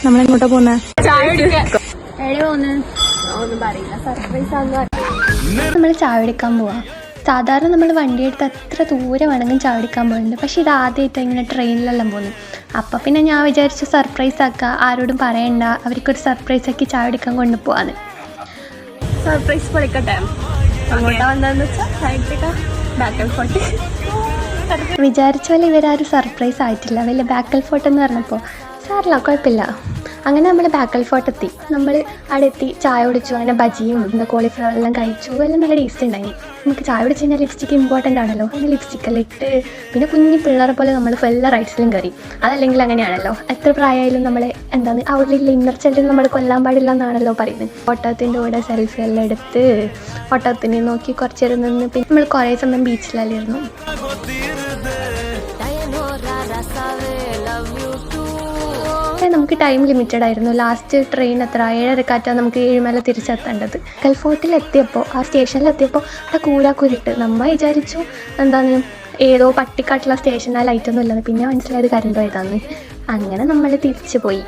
നമ്മളെങ്ങോട്ടാ പോകുന്നത്? നമ്മൾ ചായ കുടിക്കാൻ പോവാം. സാധാരണ നമ്മൾ വണ്ടിയെടുത്ത് അത്ര ദൂരെ വേണമെങ്കിൽ ചായ കുടിക്കാൻ പോകുന്നുണ്ട്. പക്ഷെ ഇത് ആദ്യമായിട്ട് ഇങ്ങനെ ട്രെയിനിലെല്ലാം പോകുന്നു. അപ്പം പിന്നെ ഞാൻ വിചാരിച്ചു സർപ്രൈസ് ആക്കുക, ആരോടും പറയണ്ട, അവർക്കൊരു സർപ്രൈസ് ആക്കി ചായ കുടിക്കാൻ കൊണ്ടുപോകാന്ന്. സർപ്രൈസ് പൊളിക്കട്ടെ. അങ്ങോട്ടാ വന്നതെന്ന് വെച്ചാൽ ബാക്കൽ ഫോർട്ട്. വിചാരിച്ച പോലെ ഇവരാരും സർപ്രൈസ് ആയിട്ടില്ല. വലിയ ബാക്കൽ ഫോർട്ട് എന്ന് പറഞ്ഞപ്പോൾ സാറില്ല, കുഴപ്പമില്ല. അങ്ങനെ നമ്മൾ ബാക്കൽ ഫോർട്ട് എത്തി. നമ്മൾ അവിടെ എത്തി ചായ കുടിച്ചു. അങ്ങനെ ബജിയും കോളിഫ്ലവർ എല്ലാം കഴിച്ചു. എല്ലാം നല്ല ടേസ്റ്റ് ഉണ്ടായി. നമുക്ക് ചായ കുടിച്ച് കഴിഞ്ഞാൽ ലിപ്സ്റ്റിക്ക് ഇമ്പോർട്ടൻ്റ് ആണല്ലോ. അങ്ങനെ ലിപ്സ്റ്റിക്കെല്ലാം ഇട്ട് പിന്നെ കുഞ്ഞു പിള്ളേരെ പോലെ നമ്മൾ എല്ലാ റൈറ്റ്സിലും കയറി. അതല്ലെങ്കിൽ അങ്ങനെയാണല്ലോ, എത്ര പ്രായമായാലും നമ്മൾ എന്താണ് അവിടെ ഇന്നർ ചൈൽഡിൽ നമ്മൾ കൊല്ലാൻ പാടില്ല എന്നാണല്ലോ പറയുന്നത്. ഒട്ടകത്തിൻ്റെ കൂടെ സെൽഫി എല്ലാം എടുത്ത് ഒട്ടകത്തിനെ നോക്കി കുറച്ച് നേരം നിന്ന് പിന്നെ നമ്മൾ കുറേ സമയം ബീച്ചിലെല്ലാം ഇരുന്നു. നമുക്ക് ടൈം ലിമിറ്റഡ് ആയിരുന്നു. ലാസ്റ്റ് ട്രെയിൻ എത്ര 7:30 നമുക്ക് ഏഴുമല തിരിച്ചെത്തേണ്ടത്. ബാക്കൽ ഫോർട്ടിൽ എത്തിയപ്പോൾ ആ സ്റ്റേഷനിൽ എത്തിയപ്പോൾ അവിടെ കൂരാക്കുരുട്ട്. നമ്മൾ വിചാരിച്ചു എന്താണ് ഏതോ പട്ടിക്കാട്ടുള്ള സ്റ്റേഷൻ, ആ ലൈറ്റൊന്നും ഇല്ലെന്ന്. പിന്നെ മനസ്സിലായത് കരണ്ട് പോയതാന്ന്. അങ്ങനെ നമ്മൾ തിരിച്ചു പോയി.